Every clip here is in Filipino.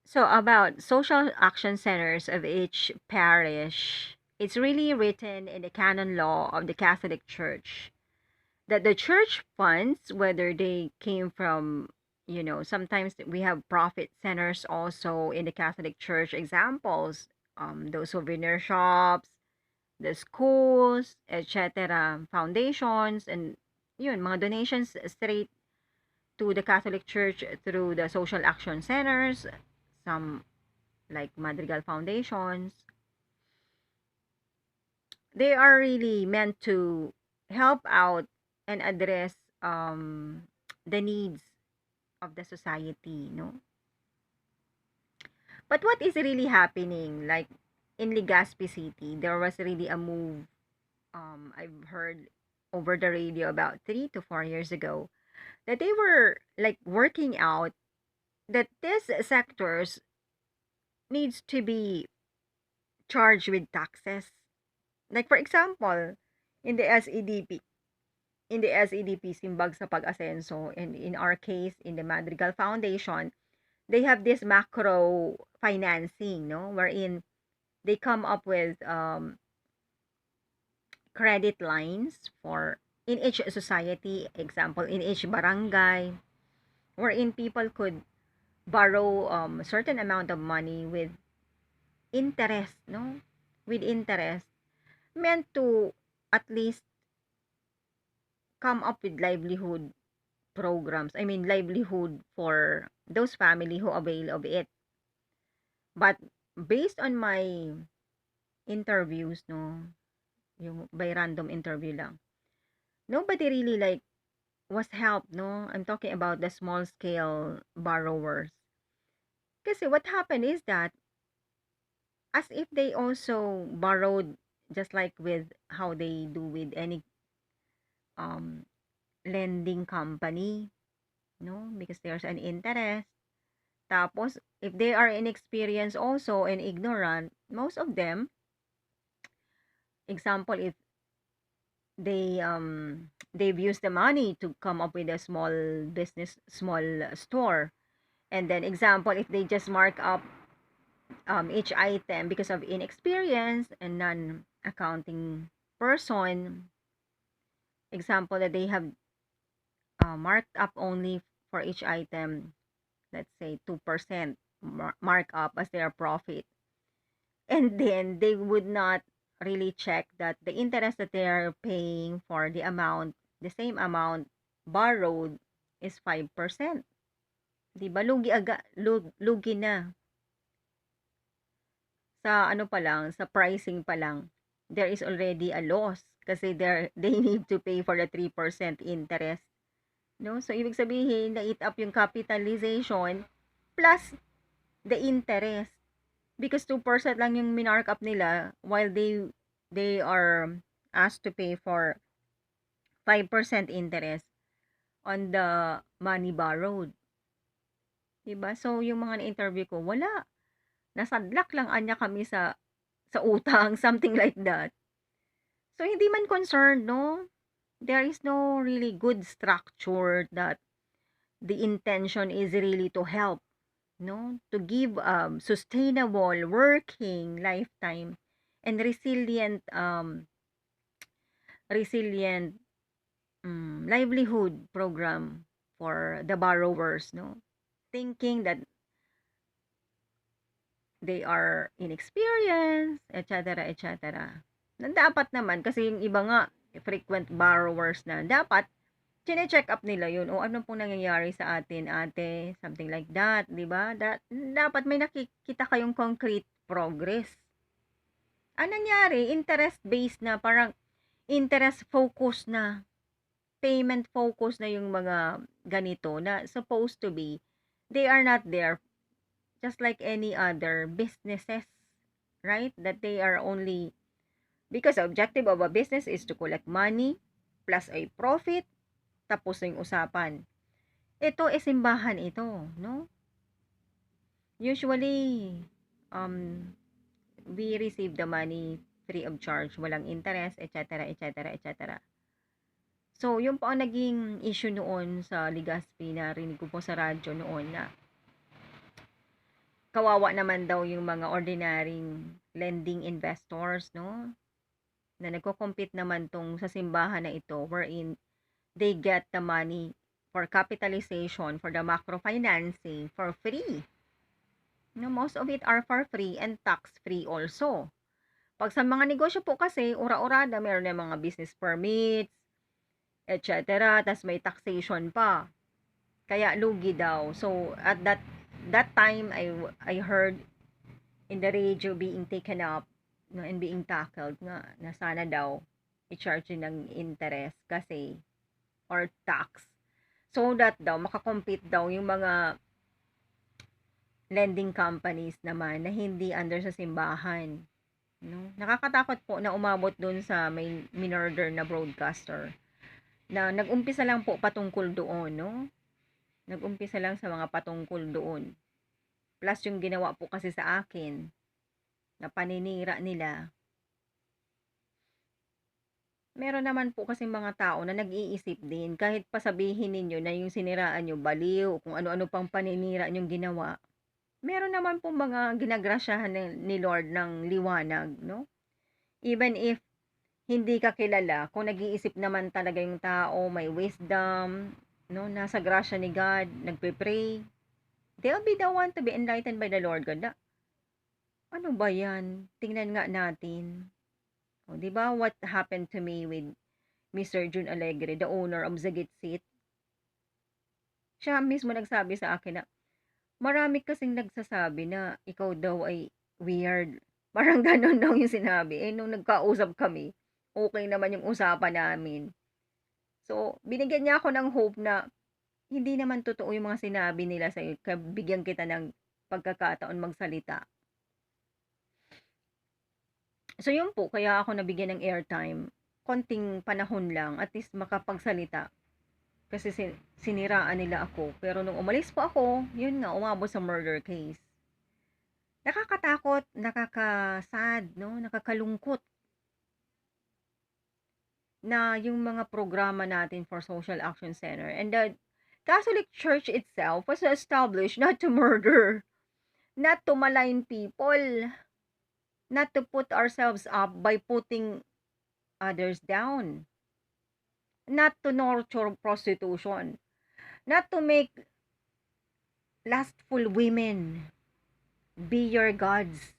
So about social action centers of each parish, it's really written in the canon law of the Catholic Church that the church funds, whether they came from, sometimes we have profit centers also in the Catholic Church. Examples, those souvenir shops, the schools, etc., foundations, and yun, mga donations straight to the Catholic Church through the social action centers, some like Madrigal Foundations. They are really meant to help out and address the needs of the society, no? But what is really happening? Like in Legazpi City, there was really a move. I've heard over the radio about 3 to 4 years ago that they were like working out that these sectors needs to be charged with taxes. Like for example, in the SEDP, Simbag sa Pag-asenso, and in our case, in the Madrigal Foundation, they have this macro financing, no? Wherein they come up with credit lines for in each society, example, in each barangay, wherein people could borrow a certain amount of money with interest, no? With interest, meant to at least come up with livelihood programs. I mean, livelihood for those family who avail of it. But based on my interviews, no, yung by random interview lang, nobody really like was helped, no? I'm talking about the small scale borrowers. Kasi what happened is that as if they also borrowed just like with how they do with any um lending company, no? Because there's an interest. Tapos, if they are inexperienced also and ignorant, most of them, example, if they've used the money to come up with a small business, small store, and then example, if they just mark up each item because of inexperience and non-accounting person, example that they have marked up only for each item, let's say 2% markup as their profit, and then they would not really check that the interest that they are paying for the same amount borrowed is 5%. 'Di ba? Lugi na sa ano pa lang, sa pricing pa lang. There is already a loss kasi they need to pay for the 3% interest, no? So ibig sabihin, na-eat up yung capitalization plus the interest. Because 2% lang yung minark up nila while they are asked to pay for 5% interest on the money borrowed. Diba? So, yung mga na-interview ko, wala. Nasadlak lang anya kami sa utang, something like that. So, hindi man concerned, no? There is no really good structure that the intention is really to help, no? To give sustainable, working, lifetime, and resilient livelihood program for the borrowers, no? Thinking that they are inexperienced, etc., etc. Na dapat naman, kasi yung iba nga, frequent borrowers na, dapat, chine-check up nila yun. O ano pong nangyayari sa atin, ate, something like that, di ba? Dapat may nakikita kayong concrete progress. Ang nangyari, interest-based na, parang interest focus na, payment focus na yung mga ganito na supposed to be, they are not there just like any other businesses, right? That they are only, because the objective of a business is to collect money plus a profit, tapos na yung usapan. Ito is simbahan ito, no? Usually, um, we receive the money free of charge, walang interest, etc., etc., etc. So, yun po ang naging issue noon sa Legazpi, na rinig ko po sa radyo noon na kawawa naman daw yung mga ordinaryong lending investors, no? Na nagko-compete naman tong sa simbahan na ito wherein they get the money for capitalization, for the macro financing for free. No, most of it are for free and tax-free also. Pag sa mga negosyo po kasi, ura-urada, meron na mga business permits, etc. Tas may taxation pa. Kaya lugi daw. So, at that time, I heard in the radio being taken up, no, and being tackled nga na sana daw i-charge yun ng interest kasi or tax so that daw makakompete daw yung mga lending companies naman na hindi under sa simbahan, no? Nakakatakot po na umabot dun sa may minurder na broadcaster na nag-umpisa lang po patungkol doon, no? Nag-umpisa lang sa mga patungkol doon. Plus yung ginawa po kasi sa akin na paninira nila. Meron naman po kasi mga tao na nag-iisip din kahit pasabihin ninyo na yung siniraan nyo baliw, kung ano-ano pang paninira nyong ginawa. Meron naman po mga ginagrasyahan ni Lord ng liwanag, no? Even if hindi ka kilala, kung nag-iisip naman talaga yung tao, may wisdom, no? Nasa grasya ni God, nagpe-pray, they'll be the one to be enlightened by the Lord God. Na, ano ba yan? Tingnan nga natin. O, di ba what happened to me with Mr. June Alegre, the owner of Zagit Seat? Siya mismo nagsabi sa akin na, marami kasing nagsasabi na ikaw daw ay weird. Parang ganun daw yung sinabi. Eh, nung nagkausap kami, okay naman yung usapan namin. So, binigyan niya ako ng hope na hindi naman totoo yung mga sinabi nila sa'yo. Bigyan kita ng pagkakataon magsalita. So, yun po, kaya ako nabigyan ng airtime. Konting panahon lang, at least makapagsalita. Kasi siniraan nila ako. Pero nung umalis po ako, yun nga, umabot sa murder case. Nakakatakot, nakakasad, no? Nakakalungkot na yung mga programa natin for Social Action Center and the Catholic Church itself was established not to murder, not to malign people, not to put ourselves up by putting others down, not to nurture prostitution, not to make lustful women be your gods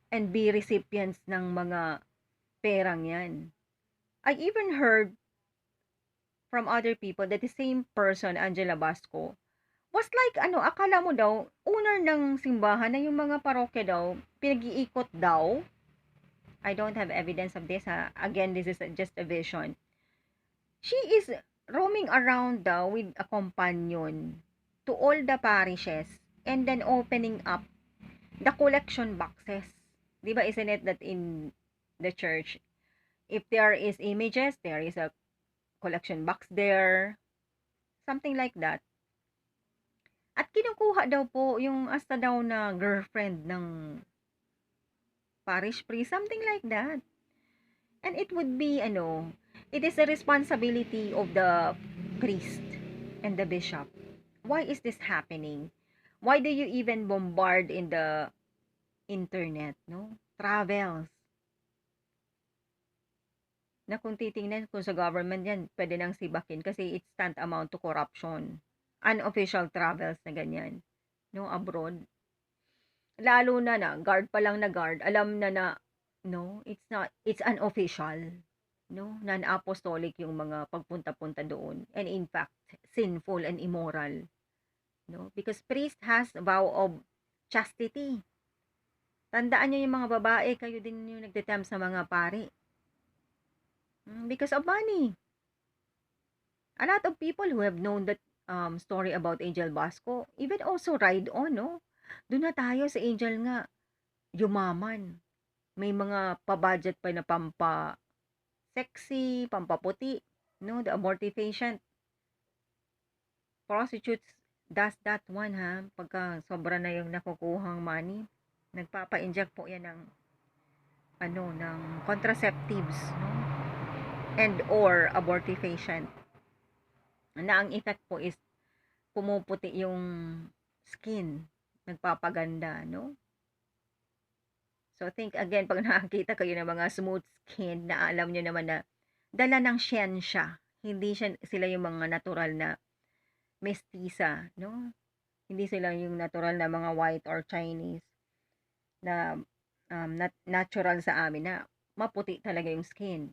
and be recipients ng mga perang yan. I even heard from other people that the same person, Angela Basco, was like, akala mo daw, owner ng simbahan na yung mga parokya daw, pinag-iikot daw. I don't have evidence of this, ha. Again, this is just a vision. She is roaming around daw with a companion to all the parishes and then opening up the collection boxes. Diba, isn't it that in the church, if there is images, there is a collection box there, something like that. At kinukuha daw po yung asta daw na girlfriend ng parish priest, something like that. And it would be, it is a responsibility of the priest and the bishop. Why is this happening? Why do you even bombard in the internet, no? Travels. Na kung titingnan kung sa government yan, pwede nang sibakin kasi it's tantamount to corruption. Unofficial travels na ganyan, no, abroad. Lalo na guard pa lang na guard, alam na, no, it's unofficial, no, non-apostolic yung mga pagpunta-punta doon. And in fact, sinful and immoral, no, because priest has vow of chastity. Tandaan nyo yung mga babae, kayo din yung nagtetempt sa mga pari. Because of money. A lot of people who have known that story about Angel Basco, even also ride on, no? Doon na tayo sa Angel nga, yumaman. May mga pa-budget pa na pampa-sexy, pampaputi, no? The abortifacient. Prostitutes does that one, ha? Pagka sobra na yung nakukuhang money, nagpapa-inject po yan ng, ng contraceptives, no? And or abortifacient. Na ang effect po is pumuputi yung skin nagpapaganda, no? So, think again, pag nakakita kayo ng mga smooth skin na alam nyo naman na dala ng siyensya. Hindi sila yung mga natural na mestiza, no? Hindi sila yung natural na mga white or Chinese na natural sa amin na maputi talaga yung skin.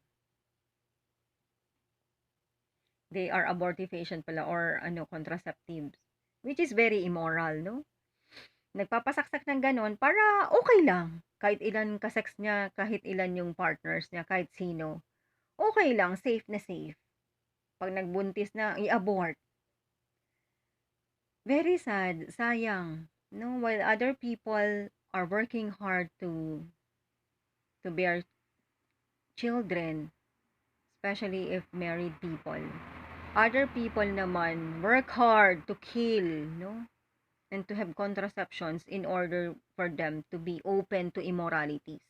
They are abortifacient pala or contraceptives, which is very immoral, no? Nagpapasaksak ng ganon para okay lang. Kahit ilan kasex niya, kahit ilan yung partners niya, kahit sino. Okay lang, safe na safe. Pag nagbuntis na, i-abort. Very sad, sayang. No, while other people are working hard to bear children, especially if married people. Other people naman work hard to kill, no? And to have contraceptions in order for them to be open to immoralities.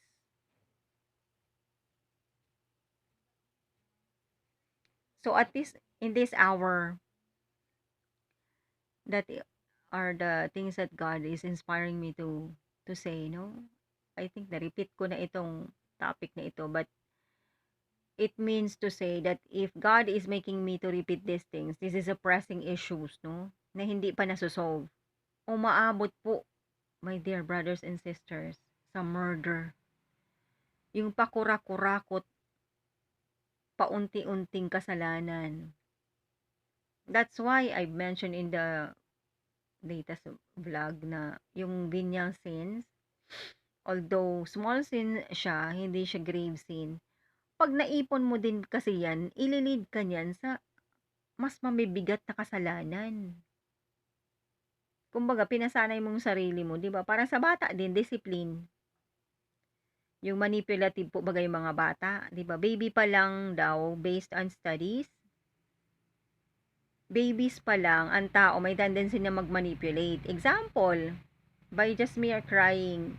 So at this in this hour, that are the things that God is inspiring me to say, no? I think na-repeat ko na itong topic na ito, but it means to say that if God is making me to repeat these things, this is a pressing issues, no? Na hindi pa nasosolve. Umaabot po, my dear brothers and sisters, sa murder. Yung pakura-kurakot, paunti-unting kasalanan. That's why I mentioned in the latest vlog na yung binyang sins, although small sin siya, hindi siya grave sin. Pag naipon mo din kasi yan, ililid ka niyan sa mas mamibigat na kasalanan. Kumbaga, pinasanay mong sarili mo, di ba? Para sa bata din, discipline. Yung manipulative po bagay mga bata, di ba? Baby pa lang daw, based on studies, babies pa lang, ang tao may tendency na mag-manipulate. Example, by just mere crying,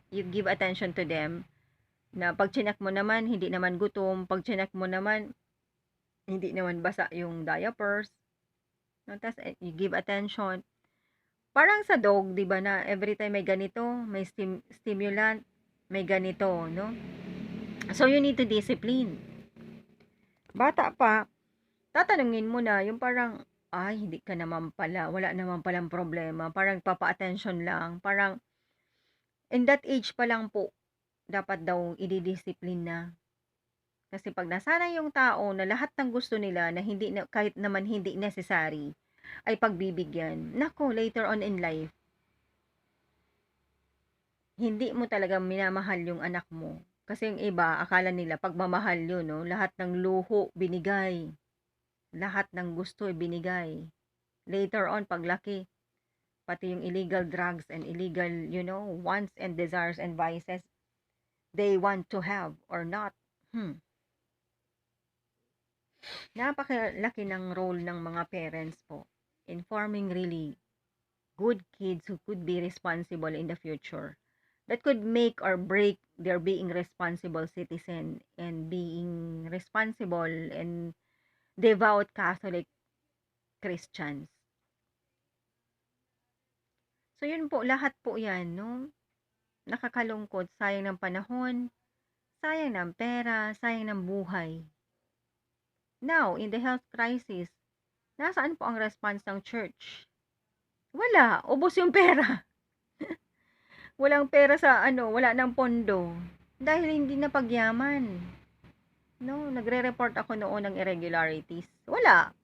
you give attention to them, na pag chinak mo naman, hindi naman gutom, pag chinak mo naman, hindi naman basa yung diapers, no? Tapos, you give attention. Parang sa dog, di ba na every time may ganito, may stimulant, may ganito, no? So, you need to discipline. Bata pa, tatanungin mo na, yung parang, ay, hindi ka naman pala, wala naman palang problema, parang papa-attention lang, parang, in that age pa lang po, dapat daw ididisipline na. Kasi pag nasanay yung tao na lahat ng gusto nila na hindi na, kahit naman hindi necessary, ay pagbibigyan, nako, later on in life, hindi mo talaga minamahal yung anak mo. Kasi yung iba, akala nila pagmamahal yun, no? Lahat ng luho, binigay. Lahat ng gusto, binigay. Later on, paglaki, pati yung illegal drugs and illegal, wants and desires and vices, they want to have or not. Napakalaki ng role ng mga parents po in forming really good kids who could be responsible in the future. That could make or break their being responsible citizen and being responsible and devout Catholic Christians. So, yun po, lahat po yan, no? Nakakalungkot, sayang ng panahon, sayang ng pera, sayang ng buhay. Now, in the health crisis, nasaan po ang response ng church? Wala, ubos yung pera. Walang pera sa wala ng pondo. Dahil hindi na pagyaman. No, nagre-report ako noon ng irregularities. Wala.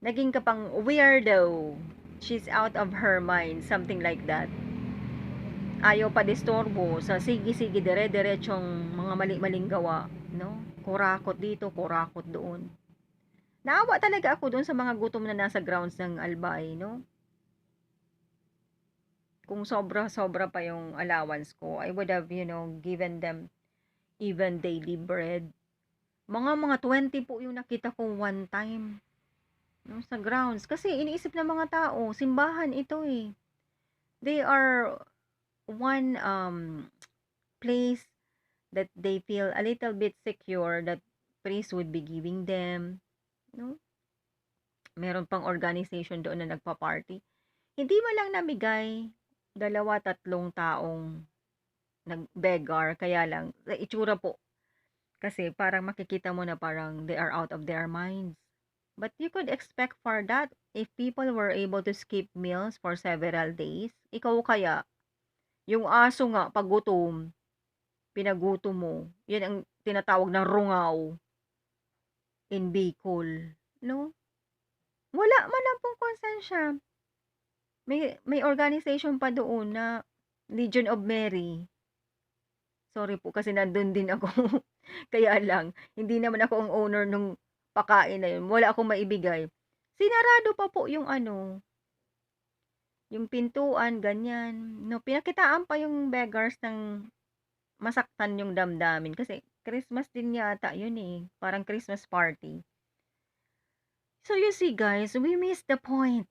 Naging kapang weirdo. She's out of her mind, something like that. Ayaw pa disturbo sa sige-sige dire-diretsong mga mali-maling gawa, no? Kurakot dito, kurakot doon. Naawa talaga ako doon sa mga gutom na nasa grounds ng Albay, no? Kung sobra-sobra pa yung allowance ko, I would have, given them even daily bread. Mga 20 po yung nakita ko one time, no, sa grounds. Kasi iniisip ng mga tao, simbahan ito eh. They are one place that they feel a little bit secure that priest would be giving them, no? Meron pang organization doon na nagpa-party. Hindi man lang namigay Dalawa, tatlong taong nag-beggar, kaya lang, sa itsura po, kasi parang makikita mo na parang they are out of their minds. But you could expect for that if people were able to skip meals for several days. Ikaw kaya, yung aso nga, pag gutom, pinagutom mo, yan ang tinatawag na rungaw in Bicol. No? Wala man lang pong konsensya. May organization pa doon na Legion of Mary. Sorry po kasi nandun din ako. Kaya lang, hindi naman ako ang owner nung pakain na yun. Wala akong maibigay. Sinarado pa po yung ano, yung pintuan, ganyan. No, pinakitaan pa yung beggars ng masaktan yung damdamin. Kasi Christmas din yata yun eh. Parang Christmas party. So you see guys, we missed the point.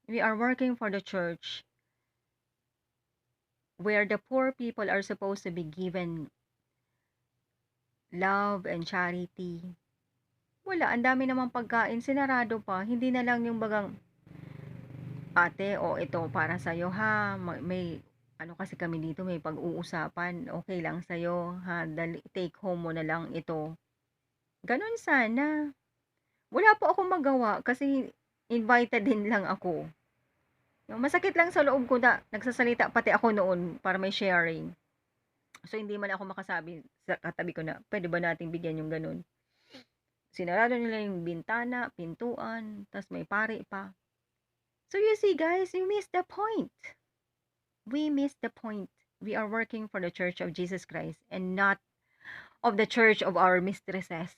We are working for the church where the poor people are supposed to be given love and charity. Wala, ang dami namang pagkain, sinarado pa. Hindi na lang yung bagang, ate, o ito para sa'yo ha. May, ano kasi kami dito, may pag-uusapan. Okay lang sa'yo ha. Take home mo na lang ito. Ganon sana. Wala po akong magawa kasi invited din lang ako. Masakit lang sa loob ko na nagsasalita pati ako noon para may sharing. So, hindi man ako makasabi sa katabi ko na, pwede ba nating bigyan yung ganun? Sinarado nila yung bintana, pintuan, tas may pari pa. So, you see guys, you missed the point. We missed the point. We are working for the Church of Jesus Christ and not of the church of our mistresses.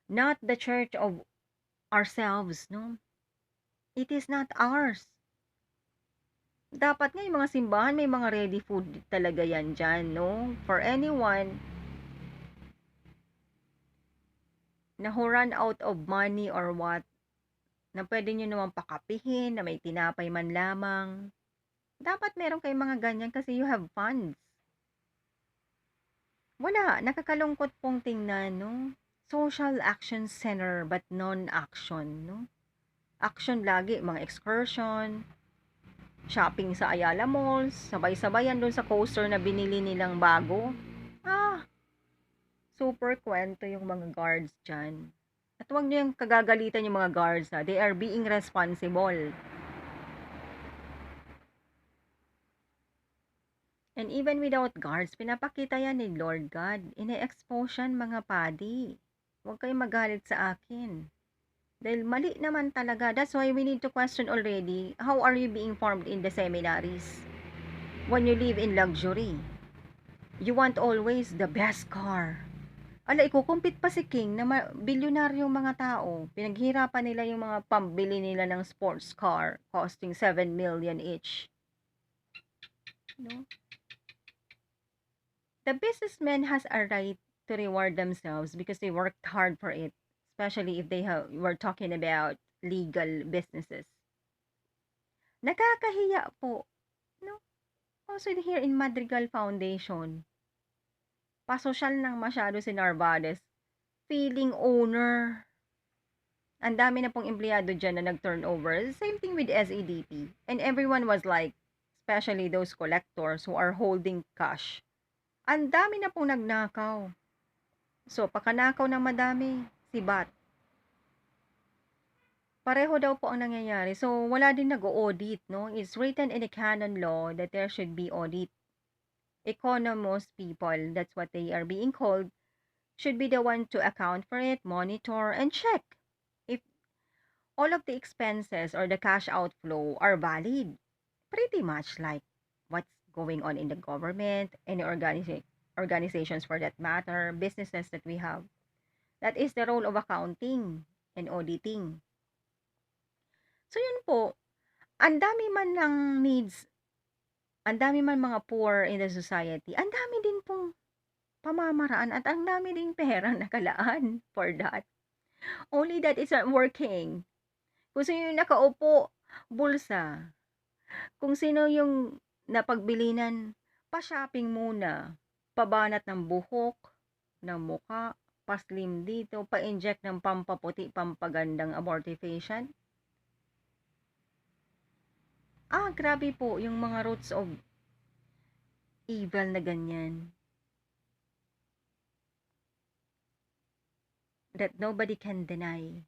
Not the church of ourselves, no? It is not ours. Dapat nga yung mga simbahan, may mga ready food talaga yan dyan, no? For anyone na who run out of money or what, na pwede nyo naman pakapihin, na may tinapay man lamang. Dapat meron kayong mga ganyan kasi you have funds. Wala, nakakalungkot pong tingnan, no? Social action center but non-action, no? Action lagi, mga excursion, shopping sa Ayala Malls, sabay-sabayan doon sa coaster na binili nilang bago. Super kwento yung mga guards dyan. At huwag niyo yung kagagalitan yung mga guards ha. They are being responsible. And even without guards, pinapakita yan ni Lord God. Ine-expose yan mga padi. Huwag kayong magalit sa akin. Dahil mali naman talaga. That's why we need to question already, how are you being formed in the seminaries? When you live in luxury, you want always the best car. Ala, ikukumpit pa si King na bilyonaryong mga tao. Pinaghirapan nila yung mga pambili nila ng sports car costing 7 million each. No? The businessman has a right to reward themselves because they worked hard for it, especially if we're talking about legal businesses. Nakakahiya po. No? Also here in Madrigal Foundation, pasosyal ng masyado si Narvades. Feeling owner. Ang dami na pong empleyado dyan na nag-turnover. Same thing with SEDP. And everyone was like, especially those collectors who are holding cash. Ang dami na pong nagnakaw. So, pakanakaw ng madami, sibat. Pareho daw po ang nangyayari. So, wala din nag-audit, no? It's written in the canon law that there should be audit. Economos people, that's what they are being called, should be the one to account for it, monitor, and check if all of the expenses or the cash outflow are valid. Pretty much like what's going on in the government, any organizations for that matter, businesses that we have. That is the role of accounting and auditing. So yun po, ang dami man ng needs, ang dami man mga poor in the society, ang dami din pong pamamaraan at ang dami ding pera nakalaan for that. Only that it's not working. Kung sino yung nakaupo, bulsa. Kung sino yung napagbilinan, pa-shopping muna. Pabanat ng buhok, ng muka, pa-slim dito, pa-inject ng pampaputi, pampagandang abortifacient. Grabe po yung mga roots of evil na ganyan. That nobody can deny.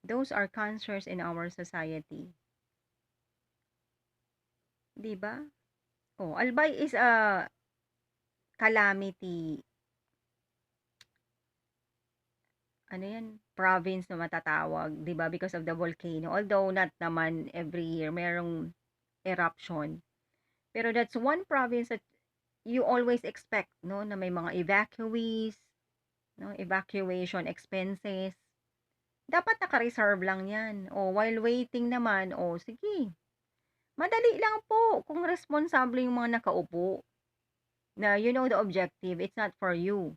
Those are cancers in our society. 'Di ba? Albay is a calamity, ano 'yan, province na matatawag, 'di ba, because of the volcano. Although not naman every year merong eruption. Pero that's one province that you always expect, no, na may mga evacuees, no, evacuation expenses. Dapat naka-reserve lang 'yan. While waiting naman, sige, madali lang po kung responsable yung mga nakaupo, na you know the objective, it's not for you.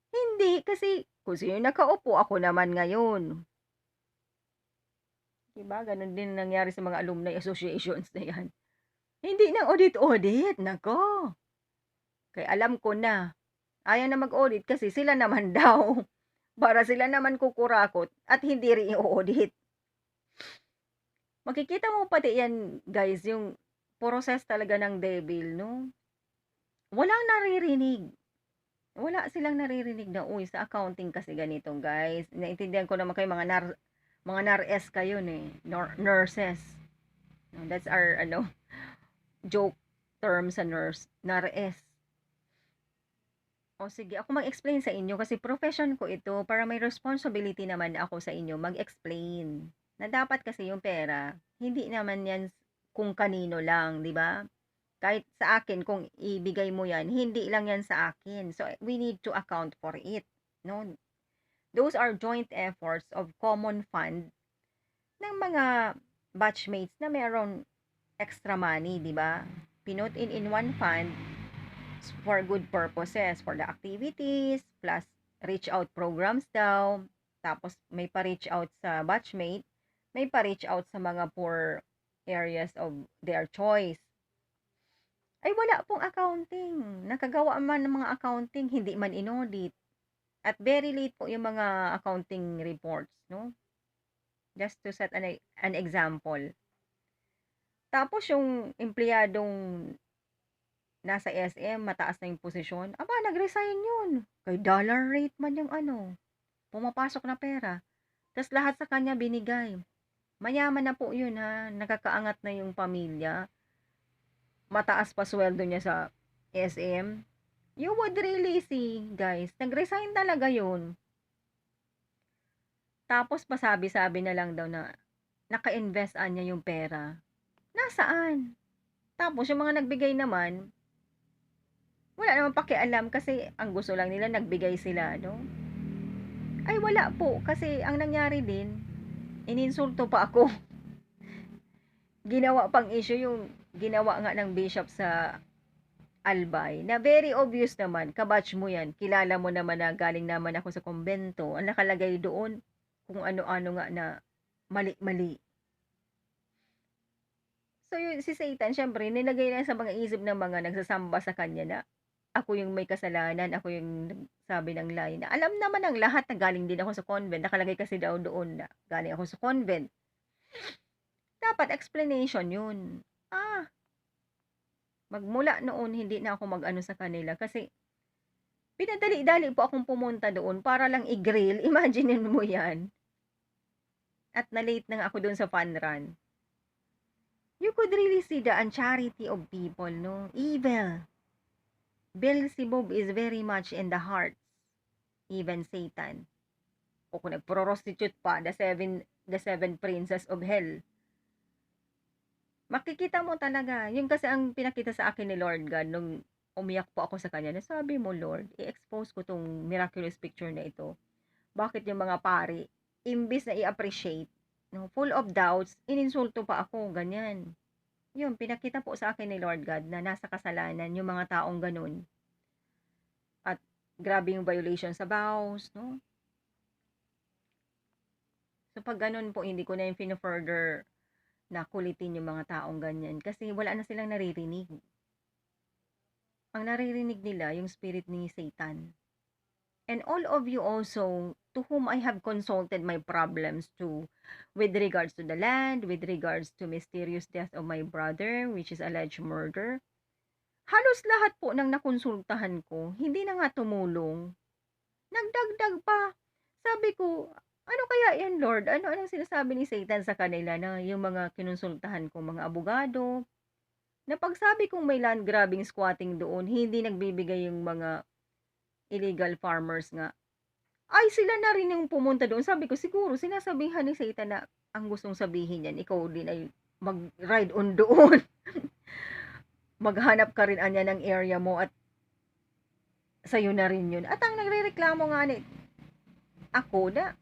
Hindi, kasi kung sino yung nakaupo, ako naman ngayon. 'Di ba, gano'n din nangyari sa mga alumni associations na 'yan. Hindi na audit-audit, naku, kaya alam ko na, ayaw na mag-audit kasi sila naman daw, para sila naman kukurakot at hindi rin i-o-audit. Makikita mo pati 'yan, guys, yung process talaga ng devil, 'no? Walang naririnig. Wala silang naririnig na, "Uy, sa accounting kasi ganito, guys." Naintindihan ko naman kayo, mga NARS kayo, eh, nurses. No, that's our ano, joke term sa nurse, NARS. Sige, ako mag-explain sa inyo kasi profession ko ito, para may responsibility naman ako sa inyo mag-explain. Na dapat kasi yung pera, hindi naman 'yan kung kanino lang, 'di ba? Kahit sa akin kung ibigay mo 'yan, hindi lang 'yan sa akin. So we need to account for it, no? Those are joint efforts of common fund ng mga batchmates na meron extra money, 'di ba? Pinut in one fund for good purposes, for the activities, plus reach out programs daw. Tapos may pa-reach out sa batchmate, may pa-reach out sa mga poor areas of their choice. Ay wala pong accounting. Nakagawa man ng mga accounting, hindi man inaudit. At very late po yung mga accounting reports, no? Just to set an example. Tapos yung empleyadong nasa SM, mataas na yung posisyon, nag-resign yun. Kay dollar rate man yung ano, pumapasok na pera. Tapos lahat sa kanya binigay. Mayaman na po yun, ha. Nakakaangat na yung pamilya. Mataas pa sweldo niya sa SM. You would really see, guys, nag-resign talaga yun. Tapos pasabi-sabi na lang daw na naka-invest niya yung pera. Nasaan? Tapos yung mga nagbigay naman, wala namang pakialam kasi ang gusto lang nila nagbigay sila, no? Ay wala po, kasi ang nangyari din, ininsulto pa ako. Ginawa pang issue yung ginawa nga ng bishop sa Albay, na very obvious naman, kabatch mo yan, kilala mo naman na galing naman ako sa kumbento, ang nakalagay doon, kung ano-ano nga na mali-mali. So, si Satan, syempre, nilagay na sa mga isip ng mga nagsasamba sa kanya na ako yung may kasalanan, ako yung sabi ng lie, na alam naman ng lahat na galing din ako sa convent, nakalagay kasi daw doon na galing ako sa convent. Dapat explanation yun. Magmula noon, hindi na ako mag-ano sa kanila kasi pinadali-dali po akong pumunta doon para lang i-grill. Imagine mo yan. At na-late na nga ako doon sa fun run. You could really see the uncharity of people, no? Evil. Beelzebub is very much in the hearts. Even Satan. O kung nagprostitute pa, the seven princes of hell. Makikita mo talaga. Yun kasi ang pinakita sa akin ni Lord God nung umiyak po ako sa kanya. Nasabi mo, Lord, i-expose ko tong miraculous picture na ito. Bakit yung mga pari, imbis na i-appreciate, no, full of doubts, ininsulto pa ako, ganyan. Yun, pinakita po sa akin ni Lord God na nasa kasalanan yung mga taong ganun. At grabe yung violation sa vows, no? So pag ganun po, hindi ko na yung further na kulitin yung mga taong ganyan kasi wala na silang naririnig. Ang naririnig nila yung spirit ni Satan. And all of you also to whom I have consulted my problems to, with regards to the land, with regards to mysterious death of my brother, which is alleged murder. Halos lahat po ng nakonsultahan ko, hindi na nga tumulong. Nagdagdag pa. Sabi ko, ano kaya yan, Lord? Anong sinasabi ni Satan sa kanila na yung mga kinonsultahan ko, mga abogado, na pagsabi kong may land grabbing squatting doon, hindi nagbibigay yung mga illegal farmers nga. Ay, sila na rin yung pumunta doon. Sabi ko, siguro, sinasabihan ni Satan na ang gustong sabihin yan, ikaw din ay mag-ride on doon. Maghanap ka rin anya ng area mo at sa'yo na rin yun. At ang nagre-reklamo nga ni ako na,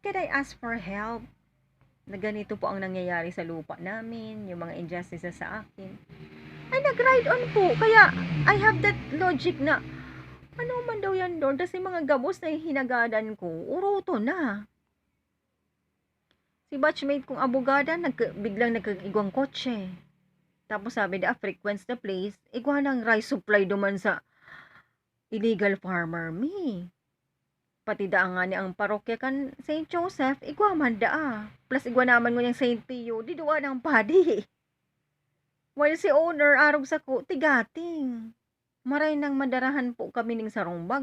can I ask for help? Na ganito po ang nangyayari sa lupa namin, yung mga injustices sa akin. Ay, nag-ride on po. Kaya, I have that logic na, ano man daw yan doon? Kasi mga gabos na hinagadan ko, uruto na. Si batchmate kong abogada, biglang nagkagigwang kotse. Tapos sabi na, frequents the place, igwa ng rice supply duman sa illegal farmer me. Pati daan nga ni ang parokya kan St. Joseph, igwa man daa. Plus igwa naman mo yung St. Pio, di duwa ng padi. While si owner, arog sa ko, tigating. Maray nang madarahan po kami ng sarumbag.